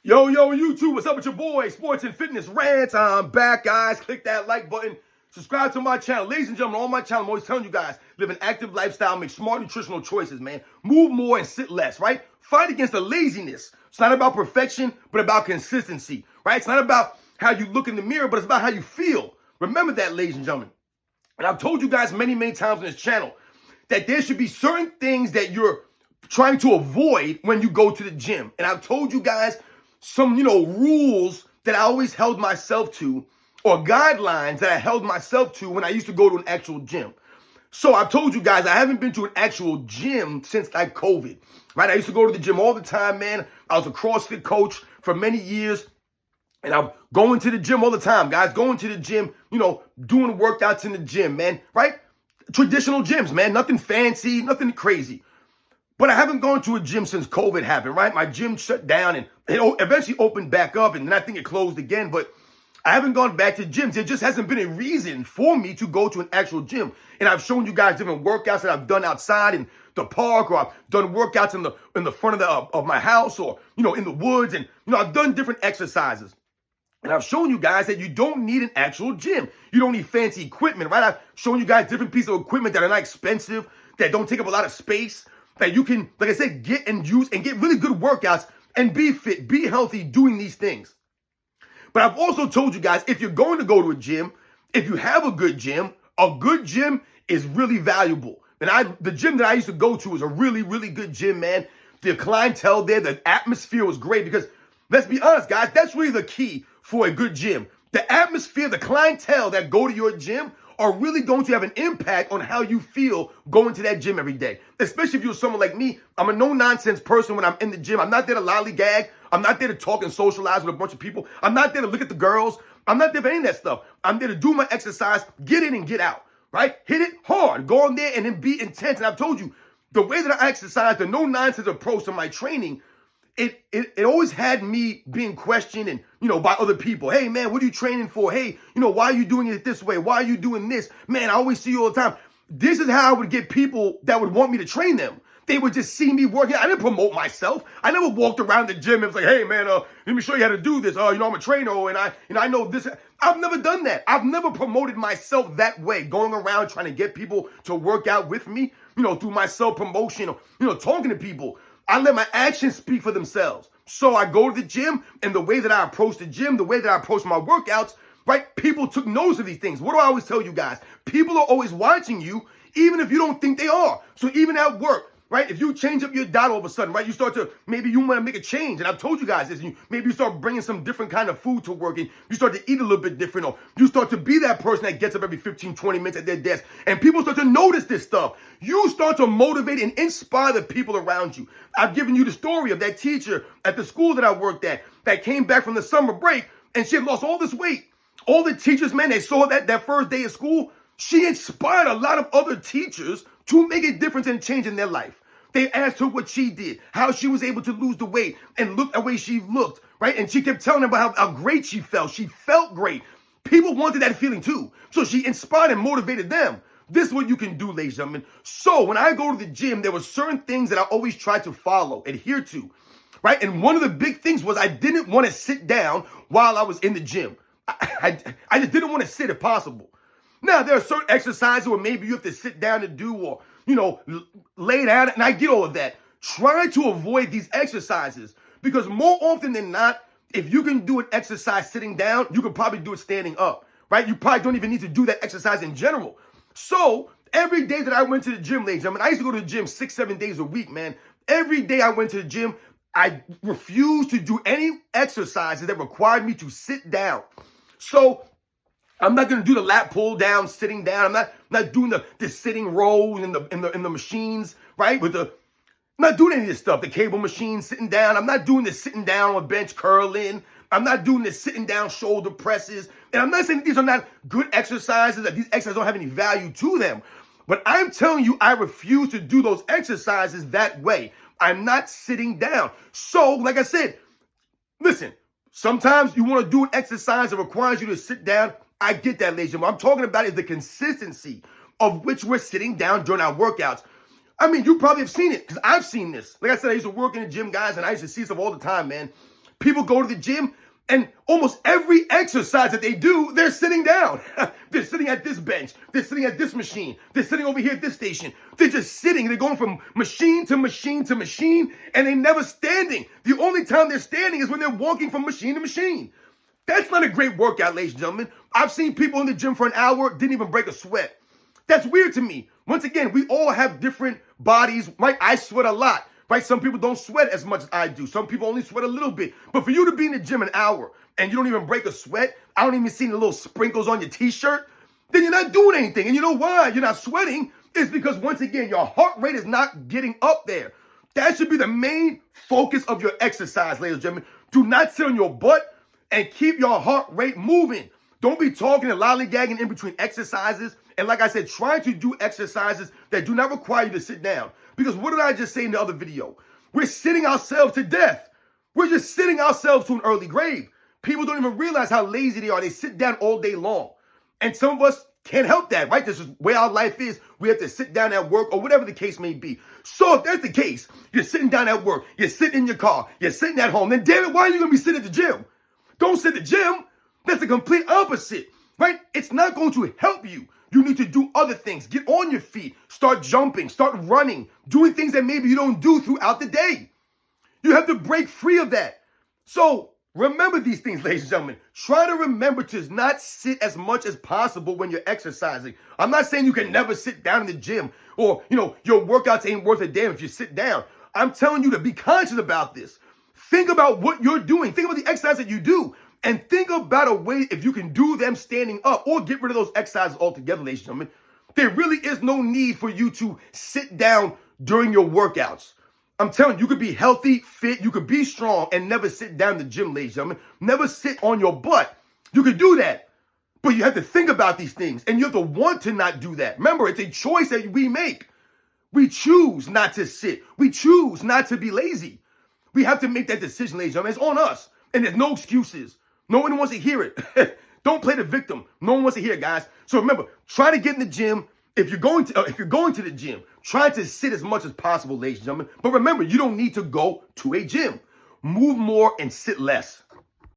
Yo, YouTube, what's up with your boy, Sports and Fitness Rants? I'm back, guys. Click that like button. Subscribe to my channel. Ladies and gentlemen, on my channel, I'm always telling you guys, live an active lifestyle, make smart nutritional choices, man. Move more and sit less, right? Fight against the laziness. It's not about perfection, but about consistency, right? It's not about how you look in the mirror, but it's about how you feel. Remember that, ladies and gentlemen. And I've told you guys many times on this channel that there should be certain things that you're trying to avoid when you go to the gym. And I've told you guys some, rules that I always held myself to, or guidelines that I held myself to when I used to go to an actual gym. So I've told you guys, I haven't been to an actual gym since like COVID, right? I used to go to the gym all the time, man. I was a CrossFit coach for many years. And I'm going to the gym all the time, guys. Going to the gym, doing workouts in the gym, man, right? Traditional gyms, man. Nothing fancy, nothing crazy. But I haven't gone to a gym since COVID happened, right? My gym shut down and it eventually opened back up, and then I think it closed again. But I haven't gone back to gyms. There just hasn't been a reason for me to go to an actual gym. And I've shown you guys different workouts that I've done outside in the park, or I've done workouts in the front of my house, or in the woods, and I've done different exercises. And I've shown you guys that you don't need an actual gym. You don't need fancy equipment, right? I've shown you guys different pieces of equipment that are not expensive, that don't take up a lot of space, that you can, like I said, get and use and get really good workouts and be fit, be healthy doing these things. But I've also told you guys, if you're going to go to a gym, if you have a good gym is really valuable. And the gym that I used to go to was a really good gym, man. The clientele there, the atmosphere was great because, let's be honest, guys, that's really the key for a good gym. The atmosphere, the clientele that go to your gym are really going to have an impact on how you feel going to that gym every day. Especially if you're someone like me. I'm a no-nonsense person when I'm in the gym. I'm not there to lollygag. I'm not there to talk and socialize with a bunch of people. I'm not there to look at the girls. I'm not there for any of that stuff. I'm there to do my exercise, get in and get out, right? Hit it hard. Go in there and then be intense. And I've told you, the way that I exercise, the no-nonsense approach to my training, it always had me being questioned and, by other people. Hey, man, what are you training for? Hey, why are you doing it this way? Why are you doing this? Man, I always see you all the time. This is how I would get people that would want me to train them. They would just see me working. I didn't promote myself. I never walked around the gym and was like, hey, man, let me show you how to do this. I'm a trainer and I know this. I've never done that. I've never promoted myself that way, going around trying to get people to work out with me, through my self-promotion or, talking to people. I let my actions speak for themselves. So I go to the gym, and the way that I approach the gym, the way that I approach my workouts, right? People took notice of these things. What do I always tell you guys? People are always watching you, even if you don't think they are. So even at work, right? If you change up your diet all of a sudden, right? Maybe you want to make a change. And I've told you guys this. Maybe you start bringing some different kind of food to work, and you start to eat a little bit different, or you start to be that person that gets up every 15, 20 minutes at their desk. And people start to notice this stuff. You start to motivate and inspire the people around you. I've given you the story of that teacher at the school that I worked at that came back from the summer break, and she had lost all this weight. All the teachers, man, they saw that first day of school. She inspired a lot of other teachers to make a difference and change in their life. They asked her what she did, how she was able to lose the weight and look the way she looked, right? And she kept telling them about how great she felt. She felt great. People wanted that feeling too. So she inspired and motivated them. This is what you can do, ladies and gentlemen. So when I go to the gym, there were certain things that I always tried to follow, adhere to, right? And one of the big things was I didn't want to sit down while I was in the gym. I just didn't want to sit if possible. Now, there are certain exercises where maybe you have to sit down to do, or lay down, and I get all of that. Try to avoid these exercises because more often than not, if you can do an exercise sitting down, you can probably do it standing up, right? You probably don't even need to do that exercise in general. So every day that I went to the gym, ladies and gentlemen, I used to go to the gym 6-7 days a week, man. Every day I went to the gym, I refused to do any exercises that required me to sit down. So I'm not going to do the lat pull down, sitting down. I'm not doing the sitting rows in the machines, right? I'm not doing any of this stuff. The cable machine, sitting down. I'm not doing the sitting down on bench curling. I'm not doing the sitting down shoulder presses. And I'm not saying that these are not good exercises, that these exercises don't have any value to them. But I'm telling you, I refuse to do those exercises that way. I'm not sitting down. So, like I said, listen, sometimes you want to do an exercise that requires you to sit down. I get that, ladies and gentlemen. What I'm talking about is the consistency of which we're sitting down during our workouts. I mean, you probably have seen it because I've seen this. Like I said, I used to work in the gym, guys, and I used to see stuff all the time, man. People go to the gym, and almost every exercise that they do, they're sitting down. They're sitting at this bench. They're sitting at this machine. They're sitting over here at this station. They're just sitting. They're going from machine to machine to machine, and they're never standing. The only time they're standing is when they're walking from machine to machine. That's not a great workout, ladies and gentlemen. I've seen people in the gym for an hour, didn't even break a sweat. That's weird to me. Once again, we all have different bodies, right? I sweat a lot, right? Some people don't sweat as much as I do. Some people only sweat a little bit. But for you to be in the gym an hour and you don't even break a sweat, I don't even see the little sprinkles on your t-shirt, then you're not doing anything. And you know why you're not sweating? It's because, once again, your heart rate is not getting up there. That should be the main focus of your exercise, ladies and gentlemen. Do not sit on your butt and keep your heart rate moving. Don't be talking and lollygagging in between exercises. And like I said, try to do exercises that do not require you to sit down. Because what did I just say in the other video? We're sitting ourselves to death. We're just sitting ourselves to an early grave. People don't even realize how lazy they are. They sit down all day long. And some of us can't help that, right? This is where our life is. We have to sit down at work or whatever the case may be. So if that's the case, you're sitting down at work, you're sitting in your car, you're sitting at home, then damn it, why are you going to be sitting at the gym? Don't sit at the gym. That's the complete opposite, right? It's not going to help you. You need to do other things. Get on your feet. Start jumping. Start running. Doing things that maybe you don't do throughout the day. You have to break free of that. So remember these things, ladies and gentlemen. Try to remember to not sit as much as possible when you're exercising. I'm not saying you can never sit down in the gym or, your workouts ain't worth a damn if you sit down. I'm telling you to be conscious about this. Think about what you're doing. Think about the exercise that you do. And think about a way if you can do them standing up or get rid of those exercises altogether, ladies and gentlemen. There really is no need for you to sit down during your workouts. I'm telling you, you could be healthy, fit, you could be strong and never sit down in the gym, ladies and gentlemen. Never sit on your butt. You could do that. But you have to think about these things and you have to want to not do that. Remember, it's a choice that we make. We choose not to sit. We choose not to be lazy. We have to make that decision, ladies and gentlemen. It's on us. And there's no excuses. No one wants to hear it. Don't play the victim. No one wants to hear it, guys. So remember, try to get in the gym. If you're going to the gym, try to sit as much as possible, ladies and gentlemen. But remember, you don't need to go to a gym. Move more and sit less.